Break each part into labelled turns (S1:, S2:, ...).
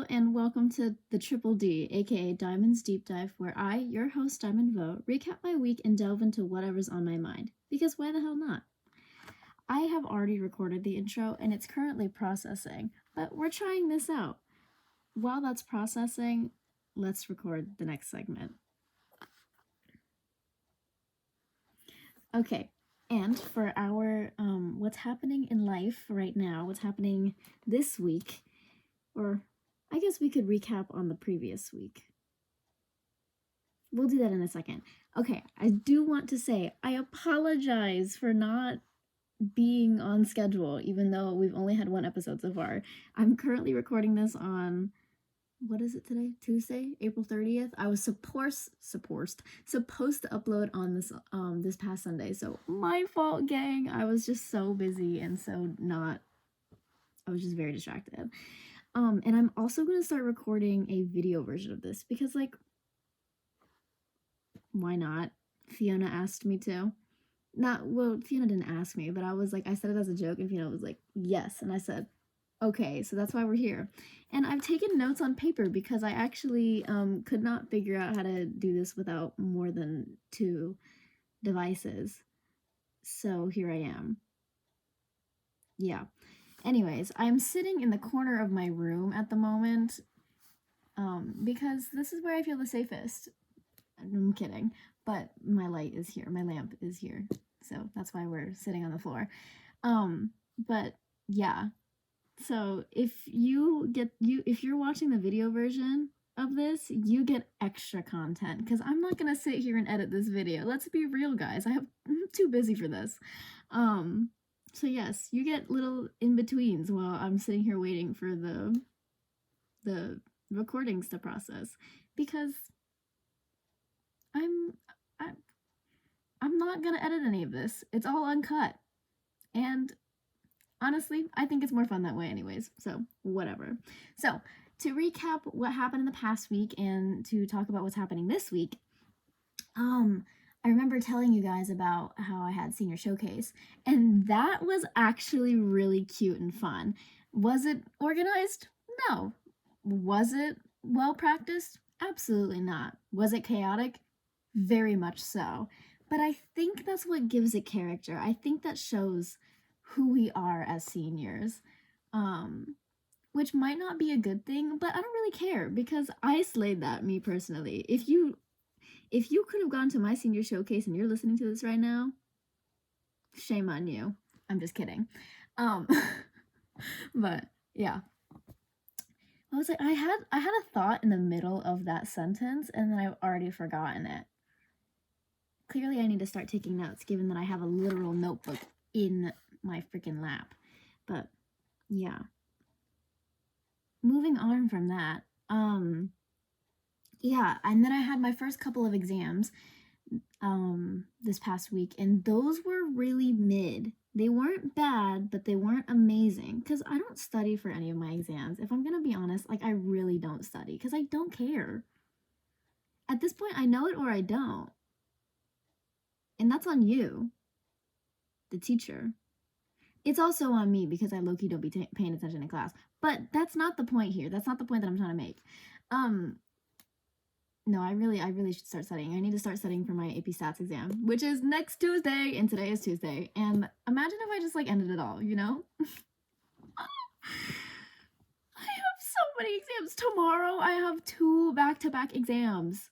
S1: Hello and welcome to the Triple D, aka Diamond's Deep Dive, where I, your host Diamond Vo, recap my week and delve into whatever's on my mind. Because why the hell not? I have already recorded the intro and it's currently processing, but we're trying this out. While that's processing, let's record the next segment. Okay, and for our what's happening in life right now, what's happening this week, or I guess we could recap on the previous week. We'll do that in a second. Okay, I do want to say I apologize for not being on schedule, even though we've only had one episode so far. I'm currently recording this on, what is it today? Tuesday, April 30th. I was supposed to upload on this past Sunday. So my fault, gang. I was just so busy and I was just very distracted. And I'm also going to start recording a video version of this because, like, why not? Fiona asked me to. Fiona didn't ask me, but I said it as a joke, and Fiona was like, yes. And I said, okay, so that's why we're here. And I've taken notes on paper because I actually could not figure out how to do this without more than 2 devices. So here I am. Yeah. Anyways, I'm sitting in the corner of my room at the moment because this is where I feel the safest. I'm kidding, but my light is here. My lamp is here. So that's why we're sitting on the floor. But yeah. So if you're watching the video version of this, you get extra content because I'm not going to sit here and edit this video. Let's be real, guys. I'm too busy for this. So yes, you get little in-betweens while I'm sitting here waiting for the recordings to process because I'm not gonna edit any of this. It's all uncut. And honestly, I think it's more fun that way anyways. So whatever. So to recap what happened in the past week and to talk about what's happening this week, I remember telling you guys about how I had senior showcase, and that was actually really cute and fun. Was it organized? No. Was it well practiced? Absolutely not. Was it chaotic? Very much so. But I think that's what gives it character. I think that shows who we are as seniors. Which might not be a good thing, but I don't really care because I slayed that, me personally. If you could have gone to my senior showcase and you're listening to this right now, shame on you. I'm just kidding. But yeah. I was like, I had a thought in the middle of that sentence and then I've already forgotten it. Clearly I need to start taking notes given that I have a literal notebook in my freaking lap. But yeah. Moving on from that, yeah, and then I had my first couple of exams this past week, and those were really mid. They weren't bad, but they weren't amazing because I don't study for any of my exams. If I'm gonna be honest, like, I really don't study because I don't care. At this point, I know it or I don't. And that's on you, the teacher. It's also on me because I low-key don't be paying attention in class. But that's not the point here. That's not the point that I'm trying to make. No, I really should start studying. I need to start studying for my AP Stats exam, which is next Tuesday, and today is Tuesday. And imagine if I just, like, ended it all, you know? I have so many exams. Tomorrow I have 2 back-to-back exams.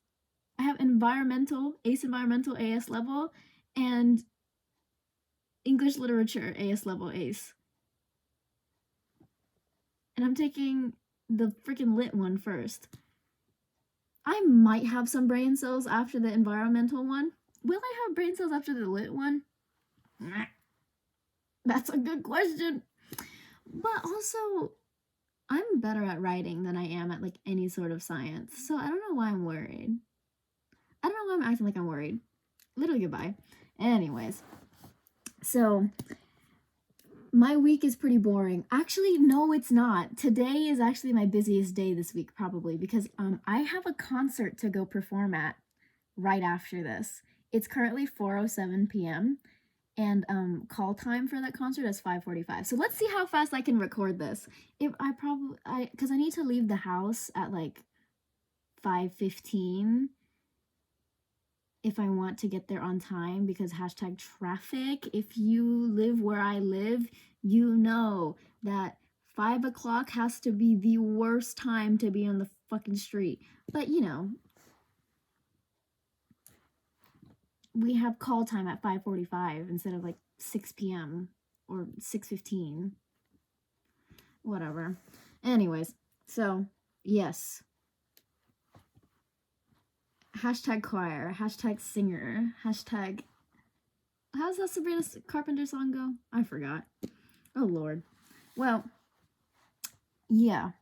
S1: I have ACE Environmental AS level, and English Literature AS level ACE. And I'm taking the freaking lit one first. I might have some brain cells after the environmental one. Will I have brain cells after the lit one? That's a good question. But also, I'm better at writing than I am at, like, any sort of science. So I don't know why I'm worried. I don't know why I'm acting like I'm worried. Literally goodbye. Anyways. So my week is pretty boring. Actually, no, it's not. Today is actually my busiest day this week, probably, because I have a concert to go perform at right after this. It's currently 4:07 p.m., And call time for that concert is 5:45. So let's see how fast I can record this. If I because I need to leave the house at like 5:15 if I want to get there on time, because hashtag traffic. If you live where I live, you know that 5 o'clock has to be the worst time to be on the fucking street. But you know, we have call time at 5:45 instead of like 6 p.m. or 6:15. Whatever. Anyways, so yes. Hashtag choir, hashtag singer, hashtag. How's that Sabrina Carpenter song go? I forgot. Oh Lord. Well, yeah.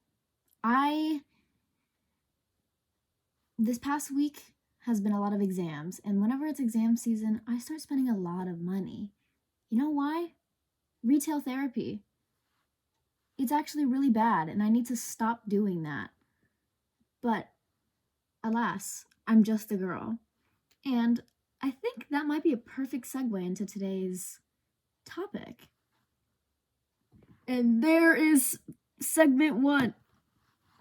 S1: This past week has been a lot of exams, and whenever it's exam season, I start spending a lot of money. You know why? Retail therapy. It's actually really bad, and I need to stop doing that. But alas, I'm just a girl. And I think that might be a perfect segue into today's topic. And there is segment 1.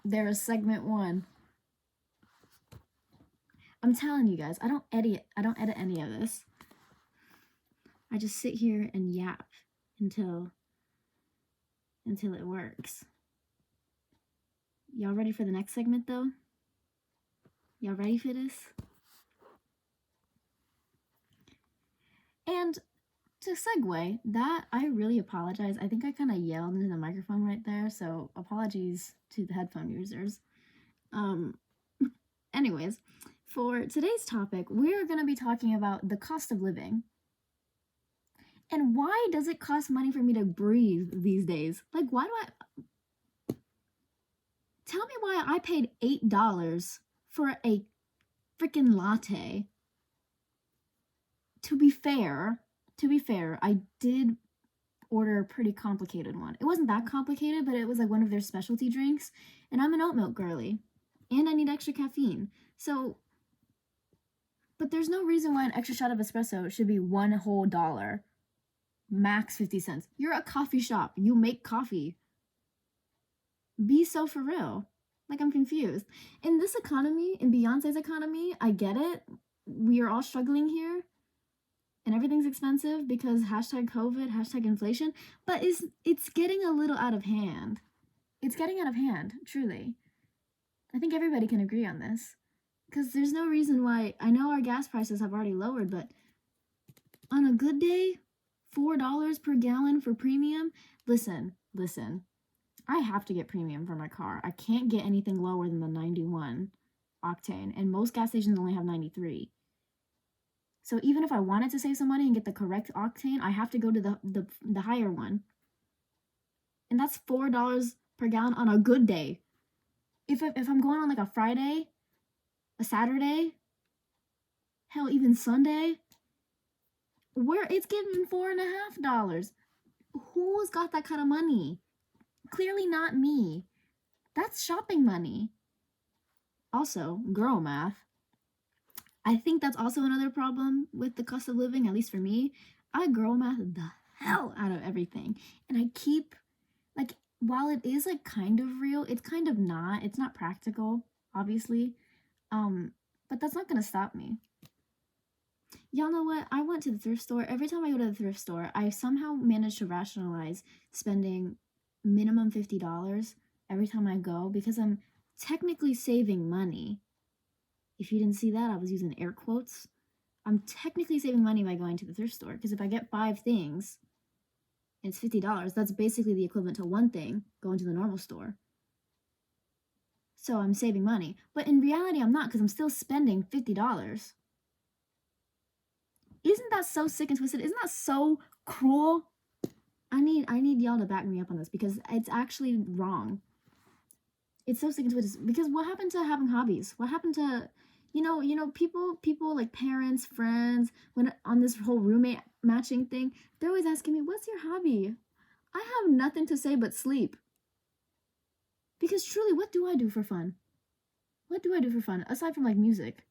S1: There is segment 1. I'm telling you guys, I don't edit any of this. I just sit here and yap until it works. Y'all ready for the next segment though? Y'all ready for this? And to segue, that I really apologize. I think I kind of yelled into the microphone right there, so apologies to the headphone users. Anyways, for today's topic, we're going to be talking about the cost of living. And why does it cost money for me to breathe these days? Like, why do I... Tell me why I paid $8 for a freaking latte. To be fair, I did order a pretty complicated one. It wasn't that complicated, but it was like one of their specialty drinks. And I'm an oat milk girly. And I need extra caffeine. So, but there's no reason why an extra shot of espresso should be one whole dollar. Max 50 cents. You're a coffee shop. You make coffee. Be so for real. Like, I'm confused. In this economy, in Beyonce's economy, I get it. We are all struggling here. And everything's expensive because hashtag COVID, hashtag inflation. But it's getting a little out of hand. It's getting out of hand, truly. I think everybody can agree on this. Because there's no reason why... I know our gas prices have already lowered, but on a good day, $4 per gallon for premium? Listen. I have to get premium for my car. I can't get anything lower than the 91 octane. And most gas stations only have 93. So even if I wanted to save some money and get the correct octane, I have to go to the higher one. And that's $4 per gallon on a good day. If I'm going on like a Friday, a Saturday, hell, even Sunday, where it's giving $4.50. Who's got that kind of money? Clearly not me. That's shopping money. Also, girl math. I think that's also another problem with the cost of living, at least for me. I girl math the hell out of everything. And I keep, like, while it is, like, kind of real, it's kind of not. It's not practical, obviously. But that's not going to stop me. Y'all know what? I went to the thrift store. Every time I go to the thrift store, I somehow manage to rationalize spending minimum $50 every time I go because I'm technically saving money. If you didn't see that, I was using air quotes. I'm technically saving money by going to the thrift store because if I get 5 things and it's $50, that's basically the equivalent to one thing going to the normal store. So I'm saving money. But in reality, I'm not because I'm still spending $50. Isn't that so sick and twisted? Isn't that so cruel? I need y'all to back me up on this because it's actually wrong. It's so sick and twisted because what happened to having hobbies? What happened to, you know, people like parents, friends, when on this whole roommate matching thing, they're always asking me, what's your hobby? I have nothing to say but sleep. Because truly, what do I do for fun? What do I do for fun aside from like music?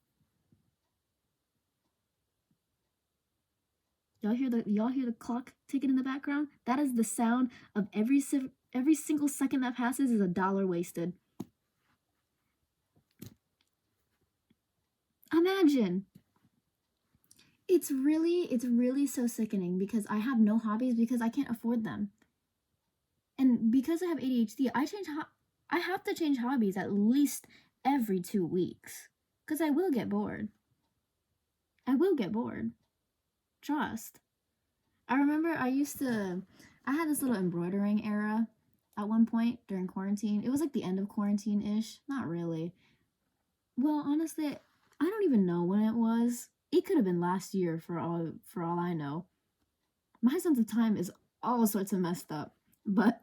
S1: Y'all hear the clock ticking in the background? That is the sound of every single second that passes is $1 wasted. Imagine. It's really so sickening because I have no hobbies because I can't afford them. And because I have ADHD, I have to change hobbies at least every 2 weeks because I will get bored. Trust. I remember I had this little embroidering era at one point during quarantine. It was like the end of quarantine-ish. Not really. Well, honestly, I don't even know when it was. It could have been last year for all I know. My sense of time is all sorts of messed up, but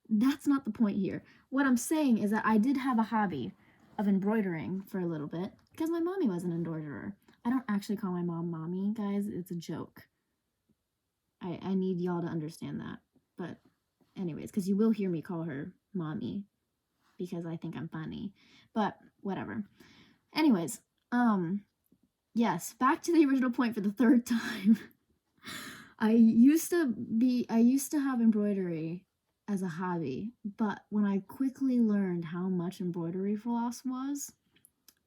S1: that's not the point here. What I'm saying is that I did have a hobby of embroidering for a little bit because my mommy was an embroiderer. I don't actually call my mom mommy, guys. It's a joke. I need y'all to understand that. But anyways, because you will hear me call her mommy because I think I'm funny. But whatever. Anyways, yes, back to the original point for the third time. I used to have embroidery as a hobby, but when I quickly learned how much embroidery floss was,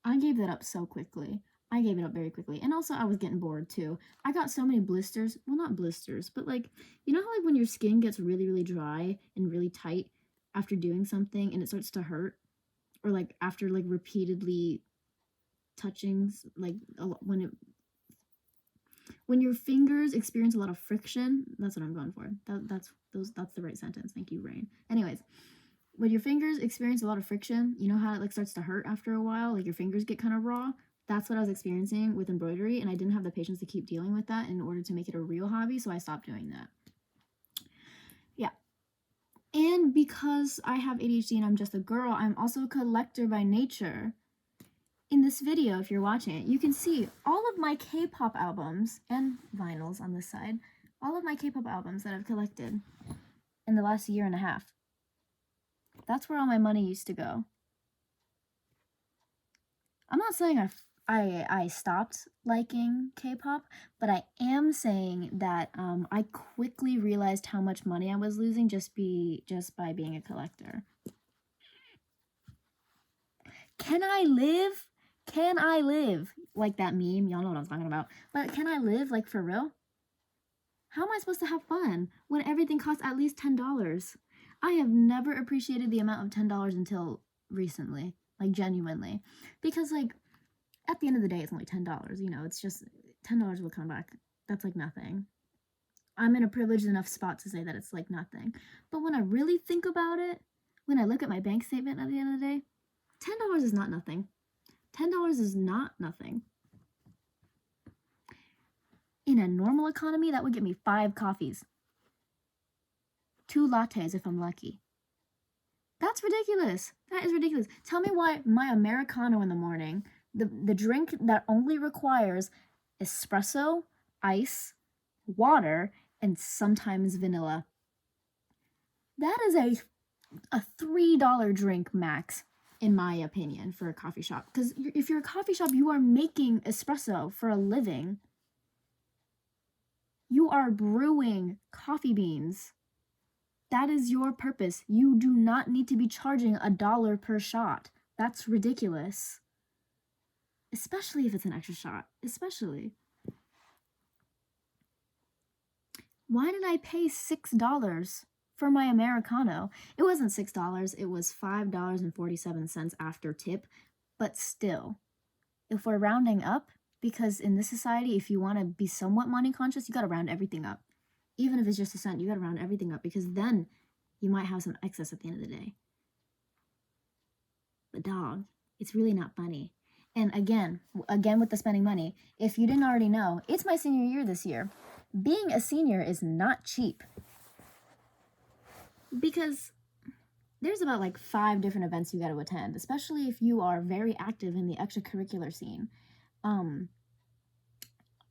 S1: I gave that up so quickly. I gave it up very quickly. And also I was getting bored too. I got so many blisters. Well, not blisters, but like, you know how like when your skin gets really, really dry and really tight after doing something and it starts to hurt? Or like after like repeatedly touching, like when your fingers experience a lot of friction, that's what I'm going for. That's the right sentence. Thank you, Rain. Anyways, when your fingers experience a lot of friction, you know how it like starts to hurt after a while, like your fingers get kind of raw. That's what I was experiencing with embroidery, and I didn't have the patience to keep dealing with that in order to make it a real hobby, so I stopped doing that. Yeah. And because I have ADHD and I'm just a girl, I'm also a collector by nature. In this video, if you're watching it, you can see all of my K-pop albums and vinyls on this side, all of my K-pop albums that I've collected in the last year and a half. That's where all my money used to go. I'm not saying I stopped liking K-pop, but I am saying that I quickly realized how much money I was losing just by being a collector. Can I live? Can I live? Like that meme, y'all know what I'm talking about. But can I live, like, for real? How am I supposed to have fun when everything costs at least $10? I have never appreciated the amount of $10 until recently, like, genuinely. Because, like, at the end of the day, it's only $10, you know, it's just, $10 will come back. That's, like, nothing. I'm in a privileged enough spot to say that it's, like, nothing. But when I really think about it, when I look at my bank statement at the end of the day, $10 is not nothing. $10 is not nothing. In a normal economy, that would get me 5 coffees. 2 lattes if I'm lucky. That's ridiculous. That is ridiculous. Tell me why my Americano in the morning, the drink that only requires espresso, ice, water, and sometimes vanilla. That is a $3 drink max, in my opinion, for a coffee shop. Because if you're a coffee shop, you are making espresso for a living. You are brewing coffee beans. That is your purpose. You do not need to be charging $1 per shot. That's ridiculous. Especially if it's an extra shot. Especially. Why did I pay $6 for my Americano? It wasn't $6, it was $5.47 after tip, but still, if we're rounding up, because in this society, if you want to be somewhat money conscious, you got to round everything up. Even if it's just a cent, you got to round everything up, because then you might have some excess at the end of the day. But dog, it's really not funny. And again with the spending money, if you didn't already know, it's my senior year this year. Being a senior is not cheap. Because there's about like 5 different events you got to attend, especially if you are very active in the extracurricular scene.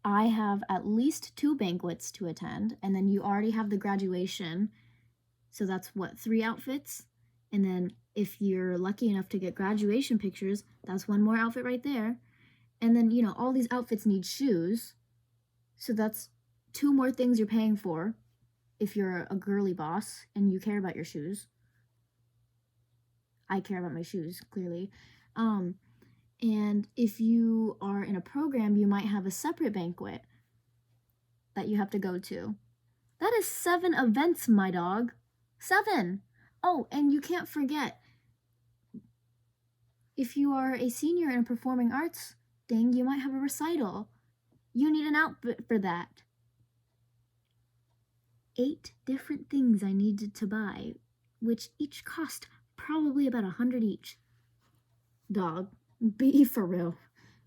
S1: I have at least 2 banquets to attend, and then you already have the graduation. So that's what, 3 outfits? And then if you're lucky enough to get graduation pictures, that's 1 more outfit right there. And then, you know, all these outfits need shoes. So that's 2 more things you're paying for if you're a girly boss and you care about your shoes. I care about my shoes, clearly. And if you are in a program, you might have a separate banquet that you have to go to. That is 7 events, my dog. 7. Oh, and you can't forget, if you are a senior in a performing arts thing, you might have a recital. You need an outfit for that. 8 different things I needed to buy, which each cost probably about 100 each. Dog, be for real.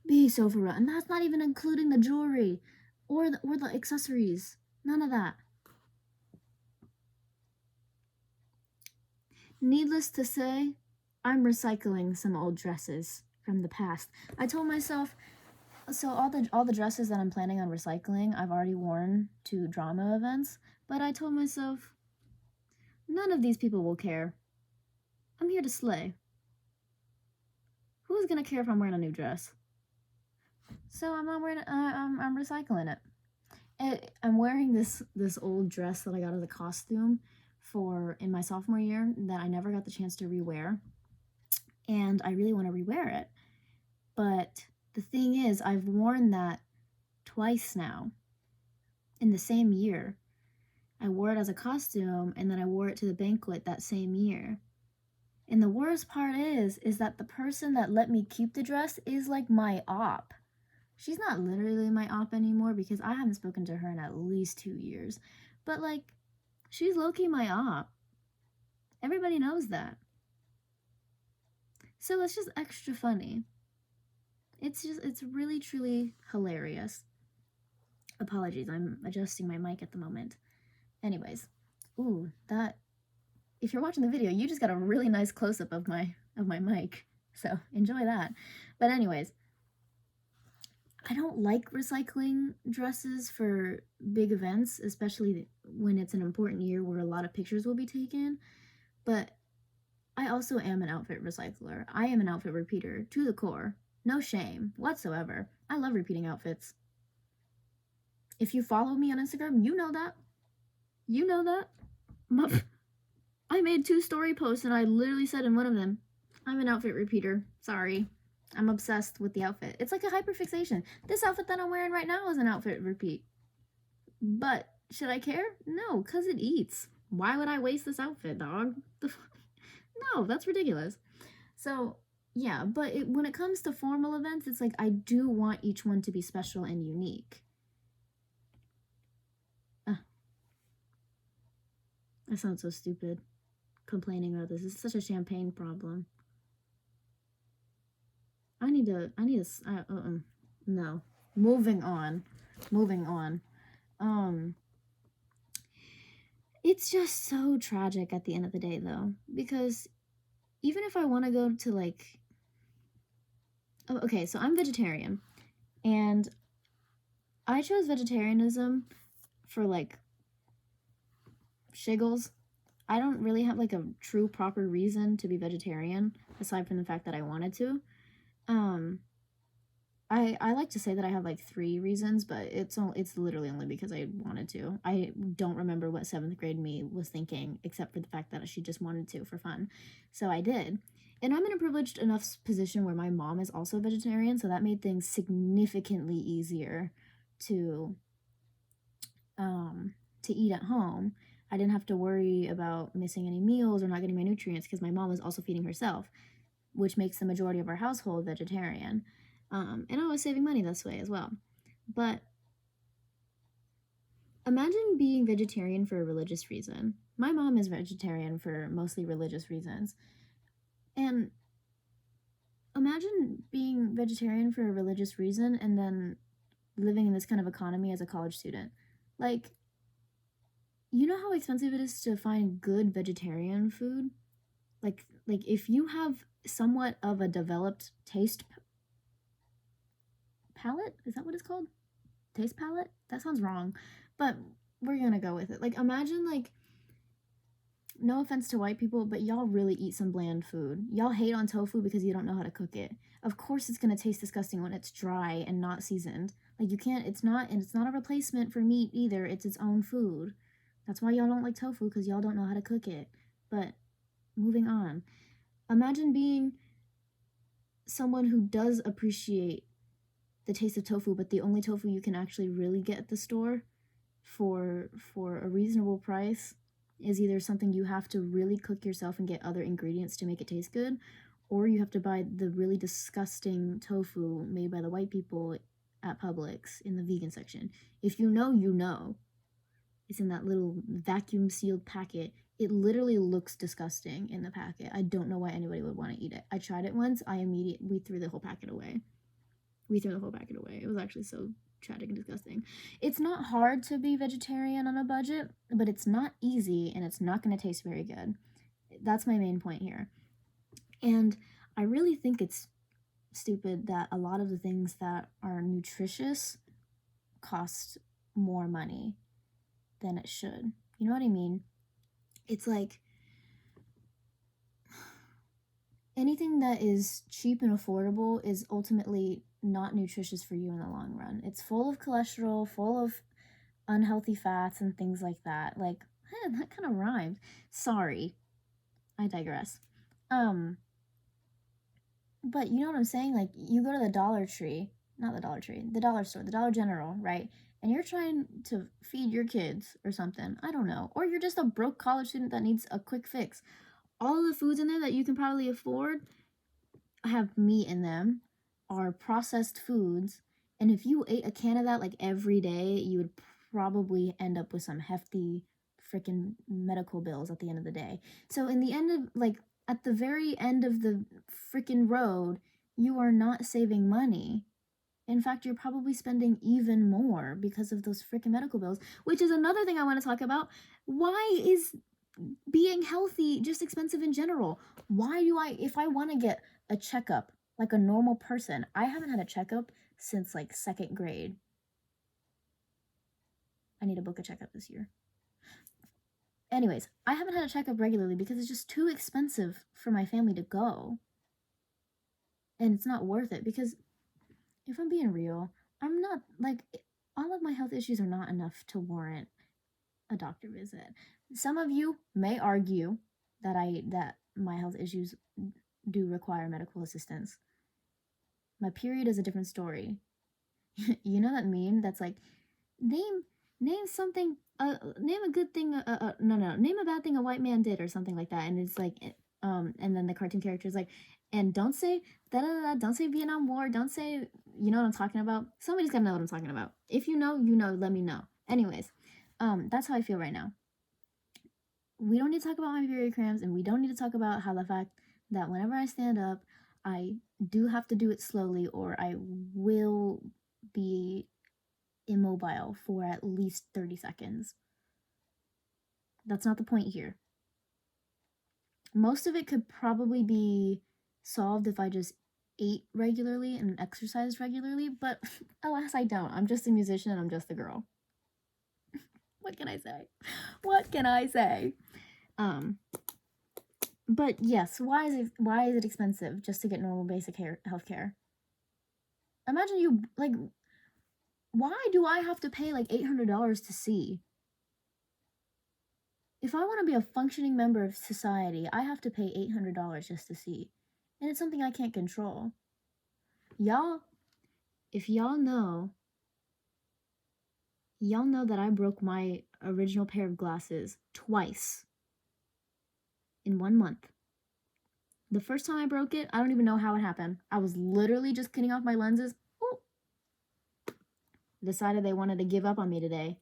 S1: Be so for real. And that's not even including the jewelry or the accessories. None of that. Needless to say, I'm recycling some old dresses from the past. I told myself, so all the dresses that I'm planning on recycling, I've already worn to drama events, but I told myself, none of these people will care. I'm here to slay. Who's gonna care if I'm wearing a new dress? So I'm not wearing. I'm recycling it. I'm wearing this old dress that I got as a costume for in my sophomore year that I never got the chance to rewear, and I really want to rewear it. But the thing is, I've worn that twice now in the same year. I wore it as a costume, and then I wore it to the banquet that same year. And the worst part is that the person that let me keep the dress is like my op. She's not literally my op anymore because I haven't spoken to her in at least 2 years. But like, she's low-key my op. Everybody knows that. So it's just extra funny. It's really truly hilarious. Apologies, I'm adjusting my mic at the moment. Anyways, ooh, that, if you're watching the video, you just got a really nice close-up of my mic. So enjoy that. But anyways, I don't like recycling dresses for big events, especially when it's an important year where a lot of pictures will be taken. But I also am an outfit recycler. I am an outfit repeater to the core. No shame whatsoever. I love repeating outfits. If you follow me on Instagram, you know that. You know that. I made 2 story posts and I literally said in one of them, I'm an outfit repeater. Sorry. I'm obsessed with the outfit. It's like a hyperfixation. This outfit that I'm wearing right now is an outfit repeat. But should I care? No, because it eats. Why would I waste this outfit, dog? No, that's ridiculous. So, yeah, but when it comes to formal events, it's like I do want each one to be special and unique. I sound so stupid complaining about this. It's such a champagne problem. No. Moving on. It's just so tragic at the end of the day, though, because even if I want to go to like, oh, okay, so I'm vegetarian, and I chose vegetarianism for like shiggles. I don't really have like a true proper reason to be vegetarian aside from the fact that I wanted to. I like to say that I have like 3 reasons, but it's literally only because I wanted to. I don't remember what 7th grade me was thinking, except for the fact that she just wanted to for fun. So I did. And I'm in a privileged enough position where my mom is also a vegetarian, so that made things significantly easier to eat at home. I didn't have to worry about missing any meals or not getting my nutrients because my mom was also feeding herself, which makes the majority of our household vegetarian. And I was saving money this way as well. But imagine being vegetarian for a religious reason. My mom is vegetarian for mostly religious reasons. And imagine being vegetarian for a religious reason and then living in this kind of economy as a college student. Like, you know how expensive it is to find good vegetarian food? Like if you have somewhat of a developed taste palette, is that what it's called? Taste palette? That sounds wrong, but we're gonna go with it. Like, imagine, like, no offense to white people, but y'all really eat some bland food. Y'all hate on tofu because you don't know how to cook it. Of course it's gonna taste disgusting when it's dry and not seasoned. Like, you can't, it's not, and it's not a replacement for meat either. It's its own food. That's why y'all don't like tofu, because y'all don't know how to cook it. But moving on. Imagine being someone who does appreciate the taste of tofu, but the only tofu you can actually really get at the store for a reasonable price is either something you have to really cook yourself and get other ingredients to make it taste good, or you have to buy the really disgusting tofu made by the white people at Publix in the vegan section. If you know, you know. It's in that little vacuum sealed packet. It literally looks disgusting in the packet. I don't know why anybody would want to eat it. I tried it once. We threw the whole packet away. It was actually so tragic and disgusting. It's not hard to be vegetarian on a budget, but it's not easy, and it's not going to taste very good. That's my main point here. And I really think it's stupid that a lot of the things that are nutritious cost more money than it should. You know what I mean? It's like anything that is cheap and affordable is ultimately not nutritious for you in the long run. It's full of cholesterol, full of unhealthy fats and things like that. Like, that kind of rhymed. Sorry. I digress. But you know what I'm saying? Like, you go to the Dollar Tree, not the Dollar Tree, the dollar store, the Dollar General, right? And you're trying to feed your kids or something. I don't know. Or you're just a broke college student that needs a quick fix. All of the foods in there that you can probably afford have meat in them, are processed foods. And if you ate a can of that like every day, you would probably end up with some hefty freaking medical bills at the end of the day. So in the end of, like, at the very end of the freaking road, you are not saving money. In fact, you're probably spending even more because of those freaking medical bills, which is another thing I want to talk about. Why is being healthy just expensive in general? Why do if I want to get a checkup like a normal person, I haven't had a checkup since like second grade. I need to book a checkup this year. Anyways, I haven't had a checkup regularly because it's just too expensive for my family to go. And it's not worth it, because if I'm being real, I'm not, like, all of my health issues are not enough to warrant a doctor visit. Some of you may argue that my health issues do require medical assistance. My period is a different story. You know that meme that's like, name something, name a good thing, name a bad thing a white man did, or something like that. And it's like, and then the cartoon character is like, and don't say don't say Vietnam War, don't say, you know what I'm talking about. Somebody's gotta know what I'm talking about. If you know, let me know. Anyways, that's how I feel right now. We don't need to talk about my period cramps, and we don't need to talk about how the fact that whenever I stand up, I do have to do it slowly, or I will be immobile for at least 30 seconds. That's not the point here. Most of it could probably be solved if I just ate regularly and exercised regularly, but alas, I don't. I'm just a musician and I'm just a girl. What can I say? What can I say? But yes, why is it expensive just to get normal basic health care? Imagine you, like, why do I have to pay like $800 to see? If I want to be a functioning member of society, I have to pay $800 just to see. And it's something I can't control. Y'all, if y'all know that I broke my original pair of glasses twice in 1 month. The first time I broke it, I don't even know how it happened. I was literally just getting off my lenses. Ooh. Decided they wanted to give up on me today.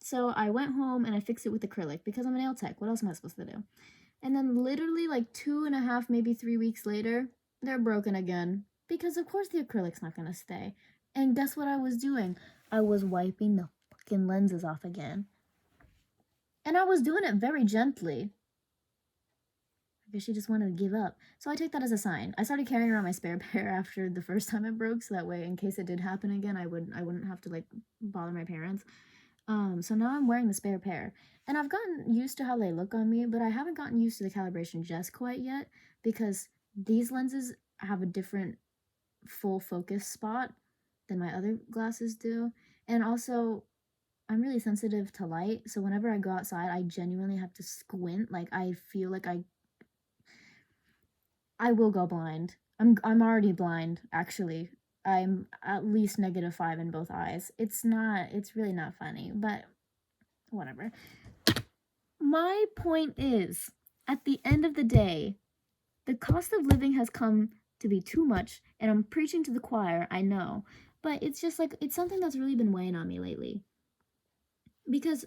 S1: So I went home and I fixed it with acrylic because I'm a nail tech. What else am I supposed to do? And then literally like 2.5, maybe 3 weeks later, they're broken again. Because of course the acrylic's not gonna stay. And guess what I was doing? I was wiping the fucking lenses off again. And I was doing it very gently. I guess she just wanted to give up. So I take that as a sign. I started carrying around my spare pair after the first time it broke, so that way, in case it did happen again, I wouldn't have to like bother my parents. So now I'm wearing the spare pair, and I've gotten used to how they look on me, but I haven't gotten used to the calibration just quite yet, because these lenses have a different full focus spot than my other glasses do. And also, I'm really sensitive to light, so whenever I go outside, I genuinely have to squint. Like, I feel like I will go blind. I'm already blind, actually. I'm at least -5 in both eyes. It's really not funny, but whatever. My point is, at the end of the day, the cost of living has come to be too much, and I'm preaching to the choir, I know, but it's just like, it's something that's really been weighing on me lately. Because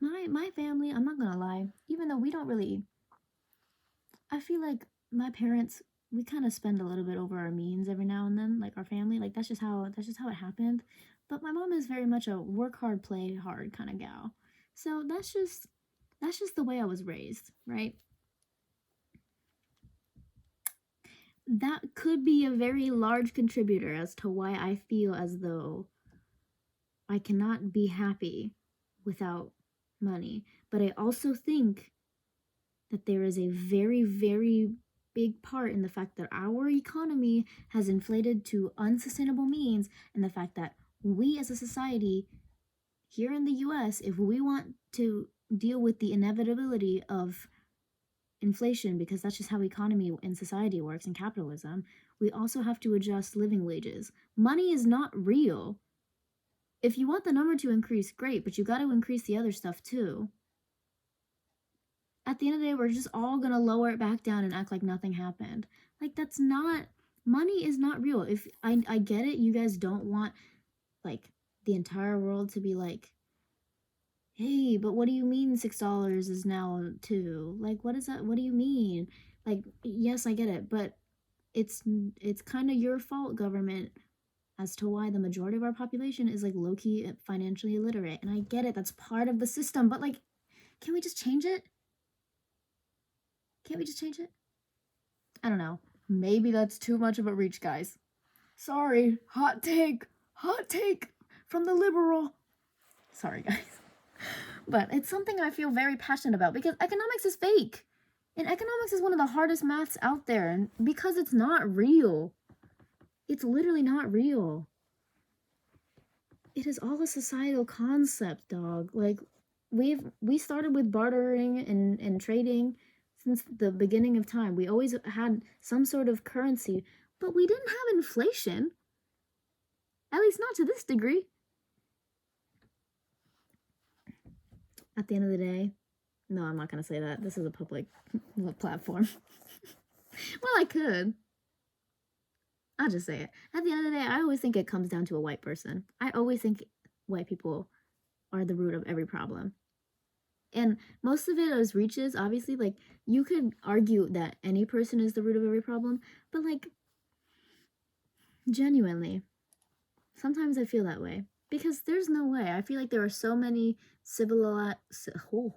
S1: my family, I'm not gonna lie, even though we don't really, I feel like my parents, we kind of spend a little bit over our means every now and then, like our family, like that's just how it happened. But my mom is very much a work hard, play hard kind of gal. So that's just the way I was raised, right? That could be a very large contributor as to why I feel as though I cannot be happy without money. But I also think that there is a very, very big part in the fact that our economy has inflated to unsustainable means, and the fact that we as a society here in the US, if we want to deal with the inevitability of inflation, because that's just how economy and society works in capitalism, we also have to adjust living wages. Money is not real. If you want the number to increase, great, but you got to increase the other stuff too. At the end of the day, we're just all gonna lower it back down and act like nothing happened. Like, that's not, money is not real. If I get it, you guys don't want like the entire world to be like, hey, but what do you mean $6 is now 2? Like, what is that? What do you mean? Like, yes, I get it, but it's kind of your fault, government, as to why the majority of our population is like low-key financially illiterate. And I get it, that's part of the system, but like, can we just change it? Can't we just change it? I don't know. Maybe that's too much of a reach, guys. Sorry. Hot take. Hot take from the liberal. Sorry, guys. But it's something I feel very passionate about because economics is fake. And economics is one of the hardest maths out there, and because it's not real. It's literally not real. It is all a societal concept, dog. Like, we started with bartering and trading since the beginning of time. We always had some sort of currency, but we didn't have inflation. At least not to this degree. At the end of the day, no, I'm not going to say that. This is a public platform. Well, I could. I'll just say it. At the end of the day, I always think it comes down to a white person. I always think white people are the root of every problem. And most of it is reaches, obviously. Like, you could argue that any person is the root of every problem, but like, genuinely, sometimes I feel that way. Because there's no way. I feel like there are so many civilized... Oh.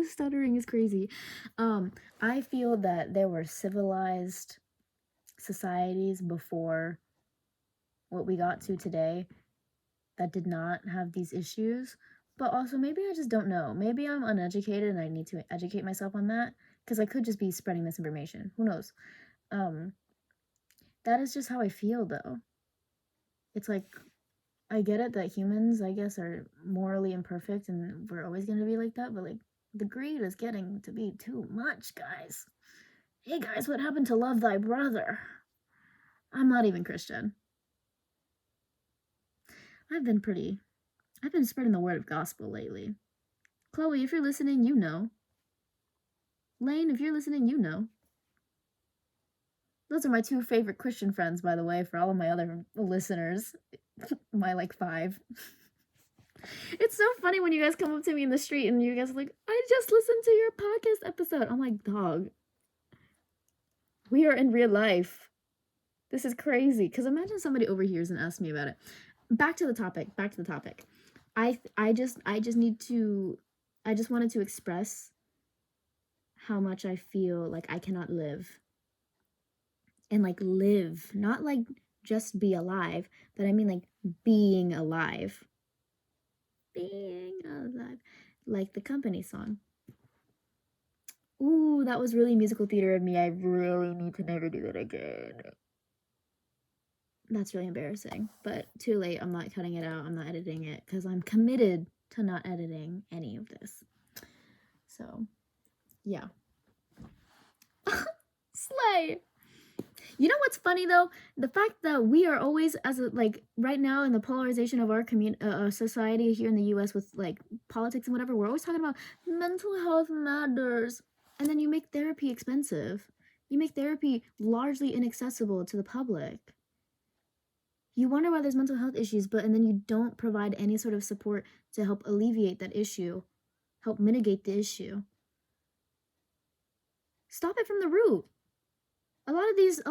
S1: Stuttering is crazy. I feel that there were civilized societies before what we got to today that did not have these issues. But also, maybe I just don't know. Maybe I'm uneducated and I need to educate myself on that, because I could just be spreading this information. Who knows? That is just how I feel, though. It's like, I get it that humans, I guess, are morally imperfect and we're always going to be like that, but like, the greed is getting to be too much, guys. Hey, guys, what happened to love thy brother? I'm not even Christian. I've been spreading the word of gospel lately. Chloe, if you're listening, you know. Lane, if you're listening, you know. Those are my 2 favorite Christian friends, by the way, for all of my other listeners. My, like, 5. It's so funny when you guys come up to me in the street and you guys are like, I just listened to your podcast episode. I'm like, dog, we are in real life. This is crazy. Because imagine somebody overhears and asks me about it. Back to the topic. I just wanted to express how much I feel like I cannot live. And like live, not like just be alive, but I mean like being alive. Being alive. Like the Company song. Ooh, that was really musical theater of me. I really need to never do that again. That's really embarrassing. But too late. I'm not cutting it out. I'm not editing it because I'm committed to not editing any of this. So, yeah. Slay. You know what's funny though? The fact that we are always, as a, like right now in the polarization of our society here in the U.S. with like politics and whatever, we're always talking about mental health matters, and then you make therapy expensive. You make therapy largely inaccessible to the public. You wonder why there's mental health issues, and then you don't provide any sort of support to help alleviate that issue, help mitigate the issue. Stop it from the root. A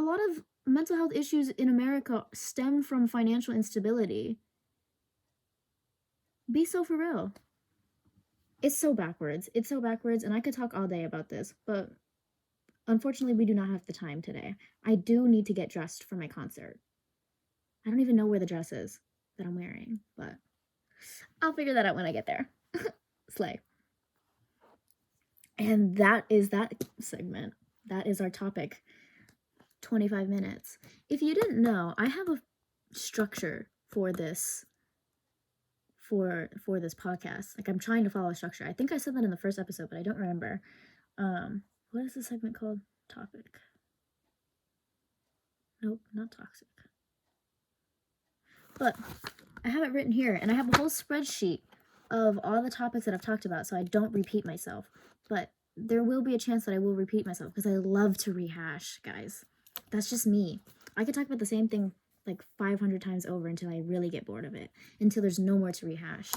S1: lot of mental health issues in America stem from financial instability. Be so for real. It's so backwards. It's so backwards, and I could talk all day about this, but unfortunately, we do not have the time today. I do need to get dressed for my concert. I don't even know where the dress is that I'm wearing, but I'll figure that out when I get there. Slay. And that is that segment. That is our topic. 25 minutes. If you didn't know, I have a structure for this podcast. Like I'm trying to follow a structure. I think I said that in the first episode, but I don't remember. What is the segment called? Topic. Nope, not toxic. But I have it written here, and I have a whole spreadsheet of all the topics that I've talked about, so I don't repeat myself. But there will be a chance that I will repeat myself because I love to rehash, guys. That's just me. I could talk about the same thing like 500 times over until I really get bored of it, until there's no more to rehash.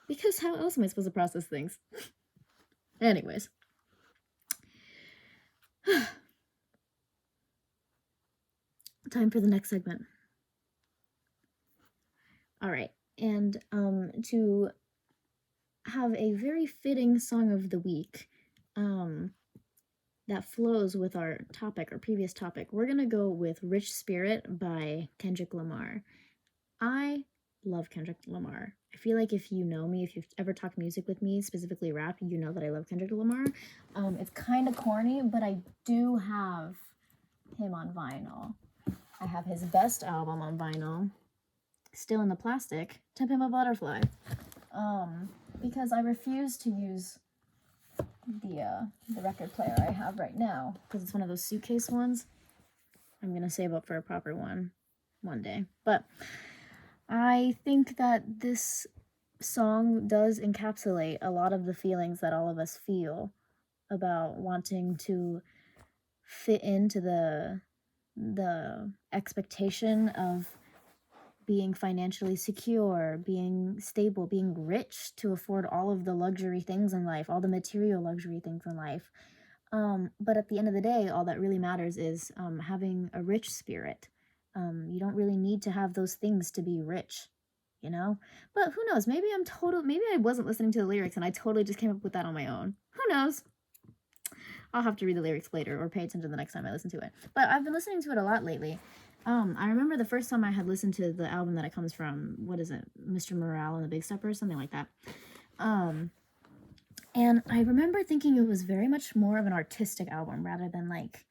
S1: Because how else am I supposed to process things? Anyways. Time for the next segment. All right. And to have a very fitting song of the week, that flows with our topic, our previous topic, we're gonna go with Rich Spirit by Kendrick Lamar. I love Kendrick Lamar. I feel like if you know me, if you've ever talked music with me, specifically rap, you know that I love Kendrick Lamar. It's kind of corny, but I do have him on vinyl. I have his best album on vinyl, still in the plastic, To Pimp a Butterfly. Because I refuse to use the record player I have right now because it's one of those suitcase ones. I'm gonna save up for a proper one day. But I think that this song does encapsulate a lot of the feelings that all of us feel about wanting to fit into the expectation of being financially secure, being stable, being rich to afford all of the luxury things in life, all the material luxury things in life. But at the end of the day, all that really matters is having a rich spirit. You don't really need to have those things to be rich, you know? But who knows? Maybe I wasn't listening to the lyrics and I totally just came up with that on my own. Who knows? I'll have to read the lyrics later or pay attention the next time I listen to it. But I've been listening to it a lot lately. I remember the first time I had listened to the album that it comes from, what is it, Mr. Morale and the Big Steppers, something like that. And I remember thinking it was very much more of an artistic album rather than like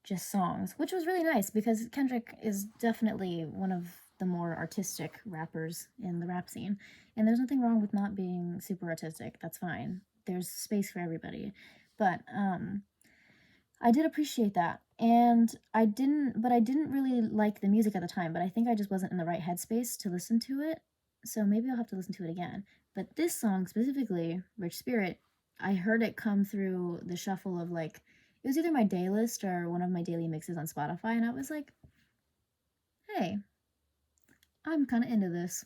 S1: just songs, which was really nice because Kendrick is definitely one of the more artistic rappers in the rap scene. And there's nothing wrong with not being super artistic. That's fine. There's space for everybody. But I did appreciate that. And I didn't really like the music at the time, but I think I just wasn't in the right headspace to listen to it. So maybe I'll have to listen to it again. But this song specifically, Rich Spirit, I heard it come through the shuffle of like, it was either my day list or one of my daily mixes on Spotify. And I was like, hey, I'm kind of into this.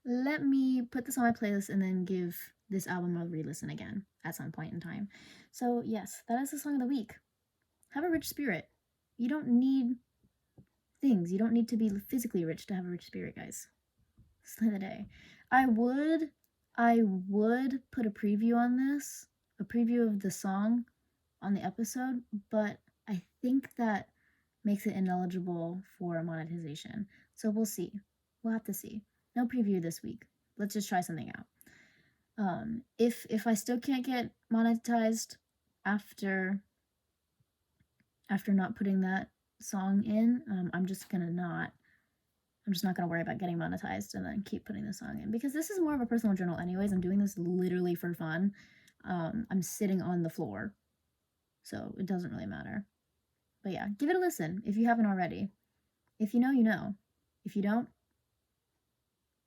S1: Let me put this on my playlist and then give this album a re-listen again at some point in time. So yes, that is the song of the week. Have a rich spirit. You don't need things. You don't need to be physically rich to have a rich spirit, guys. Slay the day. I would put a preview on this, a preview of the song on the episode, but I think that makes it ineligible for monetization. So we'll see. We'll have to see. No preview this week. Let's just try something out. If I still can't get monetized after not putting that song in, I'm just not gonna worry about getting monetized and then keep putting the song in, because this is more of a personal journal anyways. I'm doing this literally for fun. I'm sitting on the floor, so it doesn't really matter. But yeah, give it a listen if you haven't already. If you know, you know. If you don't,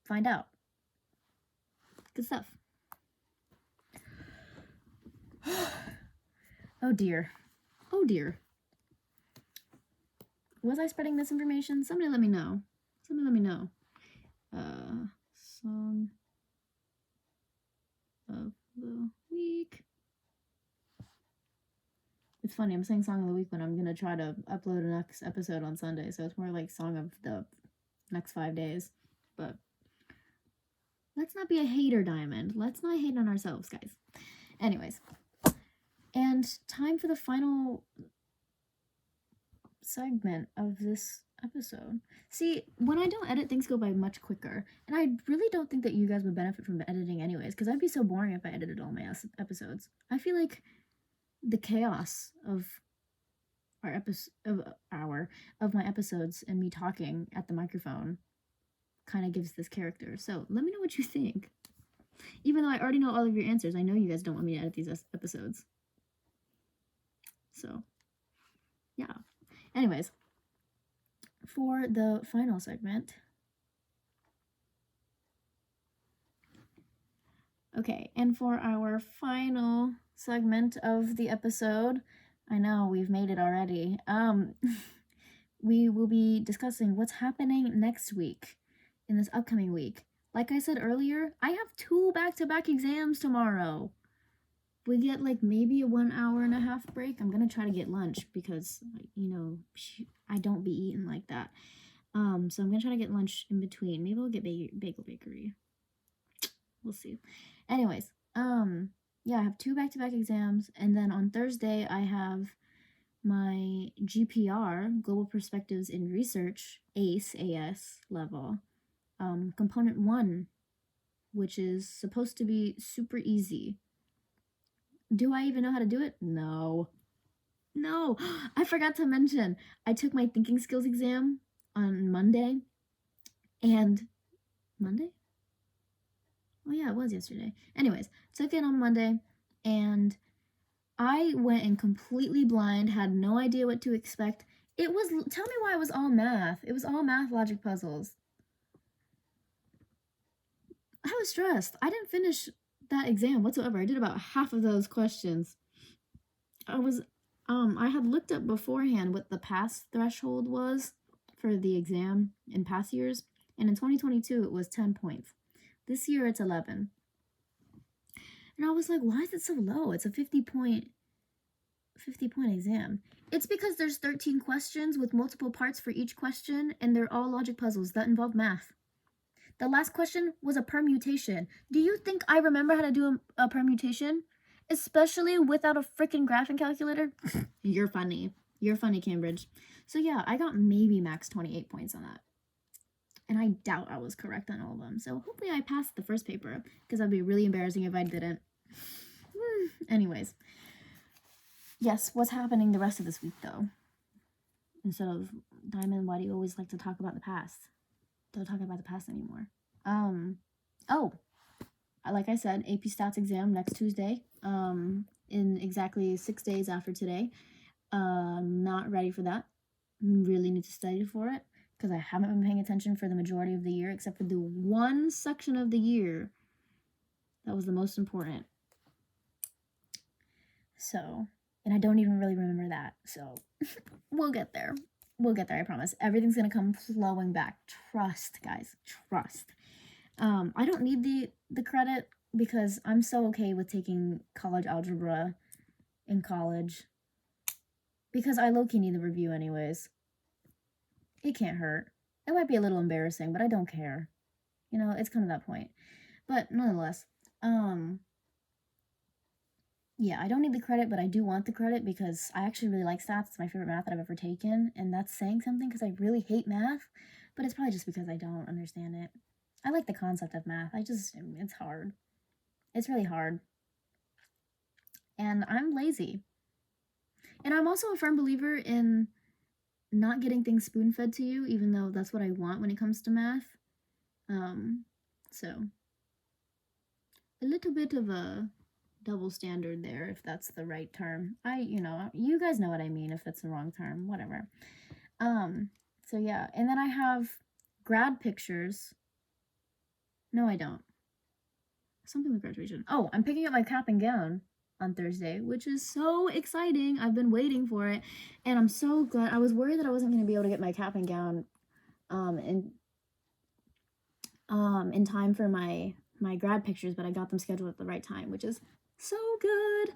S1: find out. Good stuff. Oh dear. Oh dear. Was I spreading misinformation? Somebody let me know. Somebody let me know. Song of the week. It's funny, I'm saying song of the week when I'm gonna try to upload a next episode on Sunday, so it's more like song of the next 5 days. But let's not be a hater, Diamond. Let's not hate on ourselves, guys. Anyways, and time for the final segment of this episode. See, when I don't edit, things go by much quicker, and I really don't think that you guys would benefit from editing anyways, because I'd be so boring if I edited all my episodes. I feel like the chaos of my episodes and me talking at the microphone kind of gives this character. So let me know what you think. Even though I already know all of your answers, I know you guys don't want me to edit these episodes. So, yeah. Anyways, for the final segment. Okay, and for our final segment of the episode, I know we've made it already. We will be discussing what's happening next week, in this upcoming week. Like I said earlier, I have 2 back-to-back exams tomorrow. We get like maybe a 1.5 hour break. I'm gonna try to get lunch because, you know, I don't be eating like that. So I'm gonna try to get lunch in between. Maybe I'll get Bagel Bakery. We'll see. Anyways, yeah, I have 2 back-to-back exams, and then on Thursday I have my GPR, Global Perspectives in Research, ACE level, component 1, which is supposed to be super easy. Do I even know how to do it? No. I forgot to mention, I took my thinking skills exam on Monday, and Monday? Oh yeah, it was yesterday. Anyways, took it on Monday, and I went in completely blind, had no idea what to expect. Tell me why it was all math. It was all math logic puzzles. I was stressed. I didn't finish that exam whatsoever. I did about half of those questions. I had looked up beforehand what the pass threshold was for the exam in past years, and in 2022 it was 10 points. This year it's 11. And I was like, why is it so low? It's a 50-point exam. It's because there's 13 questions with multiple parts for each question, and they're all logic puzzles that involve math. The last question was a permutation. Do you think I remember how to do a permutation? Especially without a freaking graphing calculator? You're funny. You're funny, Cambridge. So yeah, I got maybe max 28 points on that. And I doubt I was correct on all of them. So hopefully I passed the first paper, because that'd be really embarrassing if I didn't. Anyways. Yes, what's happening the rest of this week, though? Instead of, Diamond, why do you always like to talk about the past? Don't talk about the past anymore. Like I said, AP Stats exam next Tuesday, in exactly 6 days after today. Not ready for that. Really need to study for it, because I haven't been paying attention for the majority of the year, except for the one section of the year that was the most important. So, and I don't even really remember that, so we'll get there. I promise. Everything's gonna come flowing back. Trust, guys. Trust. I don't need the credit, because I'm so okay with taking college algebra in college, because I low-key need the review anyways. It can't hurt. It might be a little embarrassing, but I don't care. You know, it's come to that point. But nonetheless, yeah, I don't need the credit, but I do want the credit, because I actually really like stats. It's my favorite math that I've ever taken, and that's saying something, because I really hate math, but it's probably just because I don't understand it. I like the concept of math. It's hard. It's really hard. And I'm lazy. And I'm also a firm believer in not getting things spoon-fed to you, even though that's what I want when it comes to math. So a little bit of a double standard there, if that's the right term. You guys know what I mean, if that's the wrong term, whatever. So yeah, and then I have grad pictures. No, I don't. Something with graduation. Oh, I'm picking up my cap and gown on Thursday, which is so exciting. I've been waiting for it, and I'm so glad. I was worried that I wasn't going to be able to get my cap and gown in time for my grad pictures, but I got them scheduled at the right time, which is so good.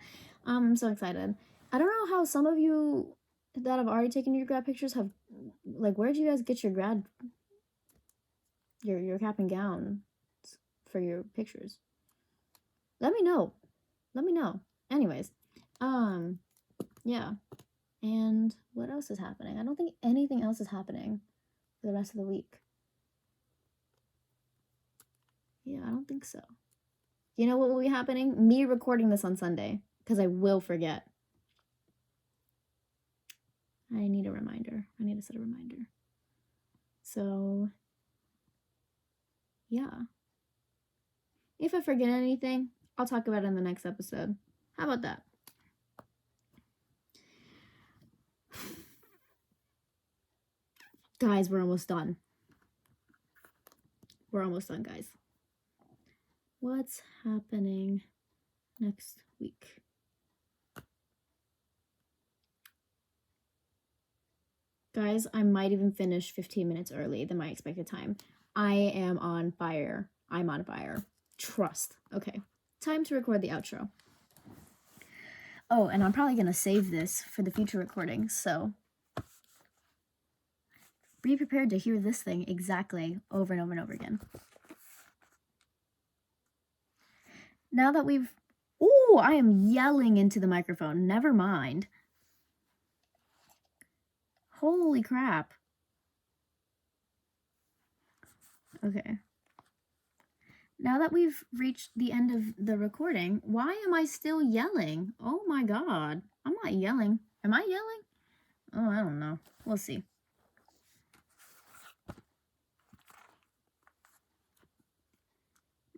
S1: I'm so excited. I don't know how some of you that have already taken your grad pictures have, like, where did you guys get your cap and gown for your pictures? Let me know. Anyways, yeah. And what else is happening? I don't think anything else is happening for the rest of the week. Yeah, I don't think so. You know what will be happening? Me recording this on Sunday, because I will forget. I need a reminder. I need to set a reminder. So, yeah. If I forget anything, I'll talk about it in the next episode. How about that? Guys, we're almost done. We're almost done, guys. What's happening next week? Guys, I might even finish 15 minutes early than my expected time. I am on fire. I'm on fire. Trust. Okay, time to record the outro. Oh, and I'm probably going to save this for the future recordings, so be prepared to hear this thing exactly over and over and over again. Now that we've... Ooh, I am yelling into the microphone. Never mind. Holy crap. Okay. Now that we've reached the end of the recording, why am I still yelling? Oh my god. I'm not yelling. Am I yelling? Oh, I don't know. We'll see.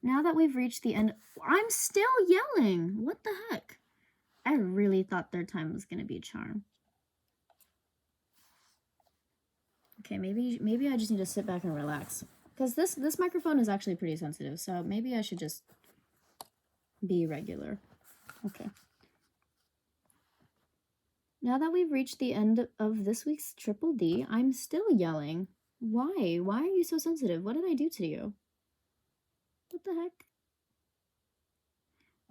S1: Now that we've reached the end... I'm still yelling! What the heck? I really thought third time was going to be a charm. Okay, maybe I just need to sit back and relax. Because this microphone is actually pretty sensitive, so maybe I should just be regular. Okay. Now that we've reached the end of this week's Triple D, I'm still yelling. Why? Why are you so sensitive? What did I do to you? What the heck?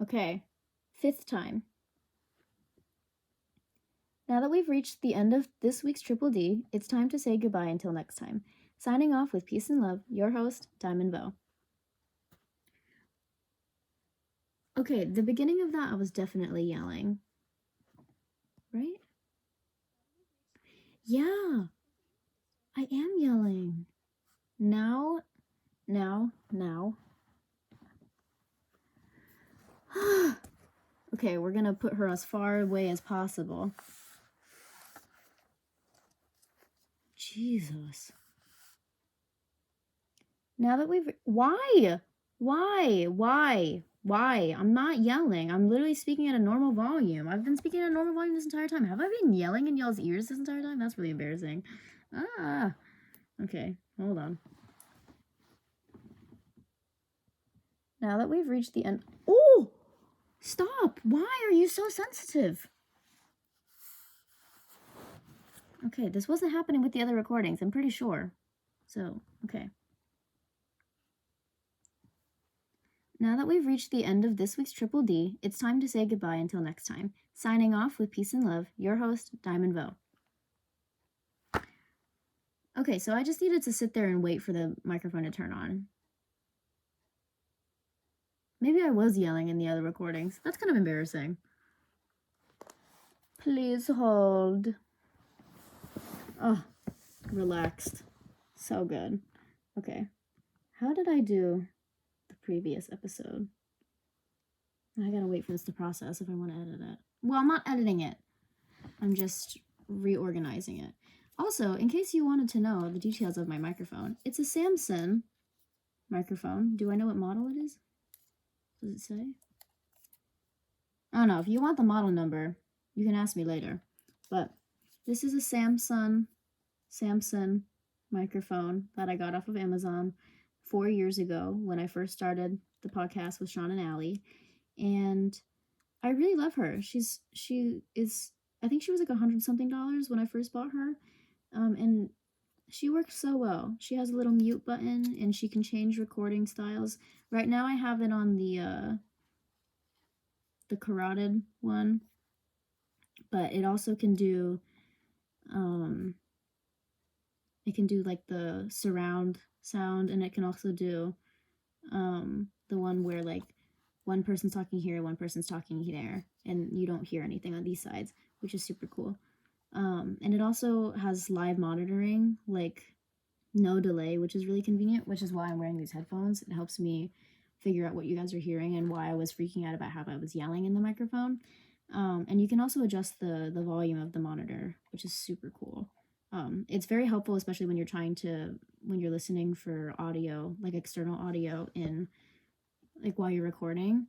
S1: Okay, 5th time. Now that we've reached the end of this week's Triple D, it's time to say goodbye until next time. Signing off with peace and love, your host, Diamond Bow. Okay, the beginning of that I was definitely yelling. Right? Yeah, I am yelling. Now. Okay, we're gonna put her as far away as possible. Jesus. Now that we've... Why? I'm not yelling. I'm literally speaking at a normal volume. I've been speaking at a normal volume this entire time. Have I been yelling in y'all's ears this entire time? That's really embarrassing. Okay, hold on. Now that we've reached the end... Oh! Stop! Why are you so sensitive? Okay, this wasn't happening with the other recordings, I'm pretty sure. So, okay. Now that we've reached the end of this week's Triple D, it's time to say goodbye until next time. Signing off with peace and love, your host, Diamond Bow. Okay, so I just needed to sit there and wait for the microphone to turn on. Maybe I was yelling in the other recordings. That's kind of embarrassing. Please hold. Oh, relaxed. So good. Okay. How did I do the previous episode? I gotta wait for this to process if I want to edit it. Well, I'm not editing it. I'm just reorganizing it. Also, in case you wanted to know the details of my microphone, it's a Samson microphone. Do I know what model it is? Does it say? I don't know. If you want the model number, you can ask me later. But this is a Samson microphone that I got off of Amazon 4 years ago when I first started the podcast with Sean and Allie. And I really love her. She is, I think she was like $100 something when I first bought her. And she works so well. She has a little mute button and she can change recording styles. Right now I have it on the carotid one, but it also can do it can do like the surround sound, and it can also do the one where like one person's talking here, one person's talking there, and you don't hear anything on these sides, which is super cool. And it also has live monitoring, like no delay, which is really convenient, which is why I'm wearing these headphones. It helps me figure out what you guys are hearing and why I was freaking out about how I was yelling in the microphone. And you can also adjust the volume of the monitor, which is super cool. It's very helpful, especially when you're listening for audio, like external audio in like while you're recording,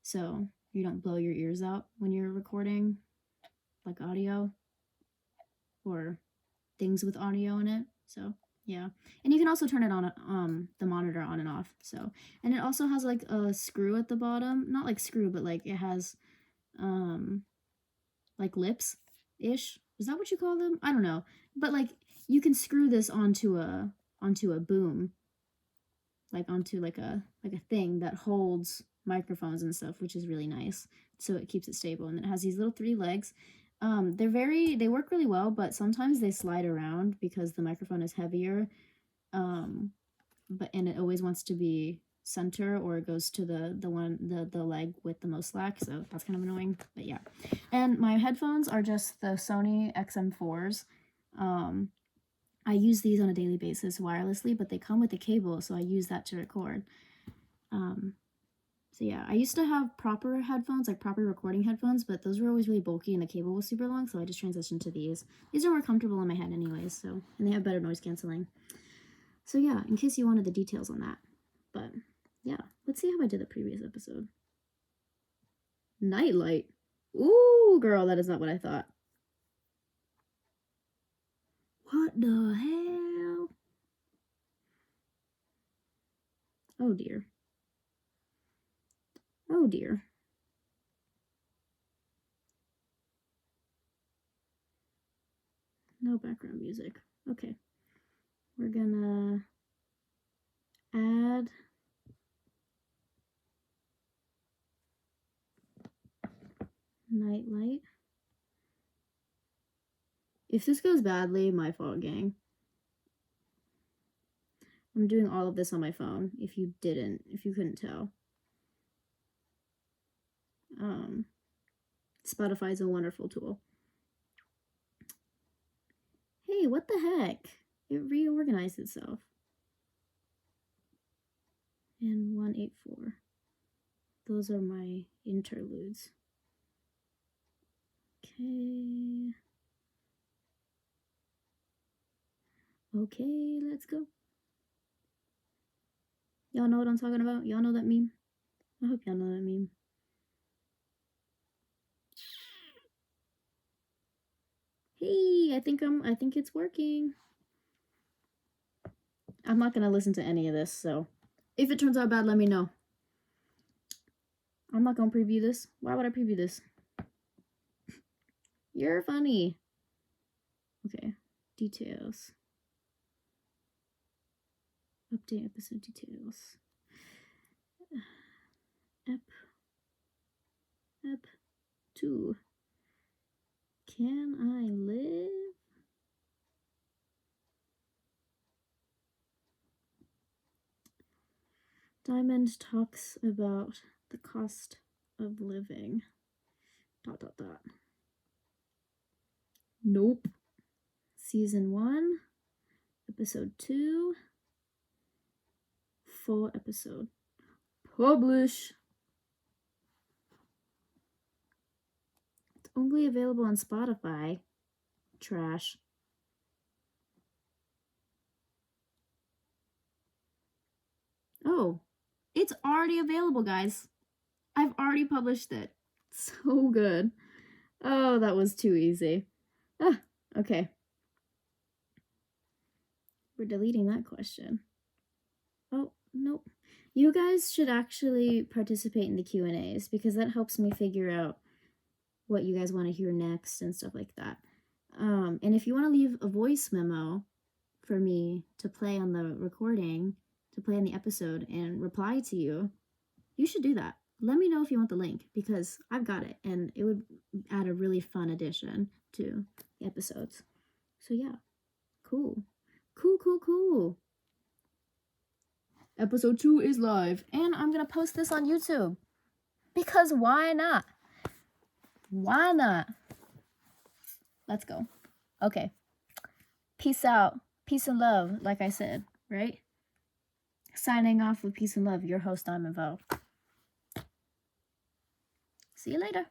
S1: so you don't blow your ears out when you're recording like audio or things with audio in it. So yeah, and you can also turn it on the monitor on and off. So, and it also has like a screw at the bottom, not like screw, but like it has like lips ish. Is that what you call them? I don't know, but like you can screw this onto a boom, like onto like a thing that holds microphones and stuff, which is really nice. So it keeps it stable, and it has these little 3 legs. They work really well, but sometimes they slide around because the microphone is heavier. And it always wants to be center, or it goes to the leg with the most slack, so that's kind of annoying. But yeah, and my headphones are just the Sony XM4s. I use these on a daily basis wirelessly, but they come with a cable, so I use that to record. So yeah, I used to have proper headphones, like proper recording headphones, but those were always really bulky and the cable was super long, so I just transitioned to these. These are more comfortable in my head anyways, so, and they have better noise canceling. So yeah, in case you wanted the details on that. But yeah, let's see how I did the previous episode. Nightlight. Ooh, girl, that is not what I thought. What the hell? Oh dear. Oh dear. No background music. Okay. We're gonna add nightlight. If this goes badly, my fault, gang. I'm doing all of this on my phone, if you couldn't tell. Spotify is a wonderful tool. Hey, what the heck? It reorganized itself. And 184. Those are my interludes. Okay. Okay, let's go. Y'all know what I'm talking about? Y'all know that meme? I hope y'all know that meme. Hey, I think it's working. I'm not gonna listen to any of this, so if it turns out bad, let me know. I'm not gonna preview this. Why would I preview this? You're funny. Okay, details. Update episode details. Ep 2. Can I live? Diamond talks about the cost of living. ... Nope. Season 1, episode 2, full episode. Publish. It's only available on Spotify. Trash. Oh, it's already available, guys. I've already published it. So good. Oh, that was too easy. Ah, okay. We're deleting that question. Oh, nope. You guys should actually participate in the Q&As because that helps me figure out what you guys want to hear next and stuff like that. And if you want to leave a voice memo for me to play on the recording, to play on the episode and reply to you, you should do that. Let me know if you want the link because I've got it and it would add a really fun addition to the episodes. So yeah, cool. Cool. Episode 2 is live and I'm gonna post this on YouTube because why not? Why not? Let's go. Okay. Peace out. Peace and love, like I said, right? Signing off with peace and love, your host, Diamond Vo. See you later.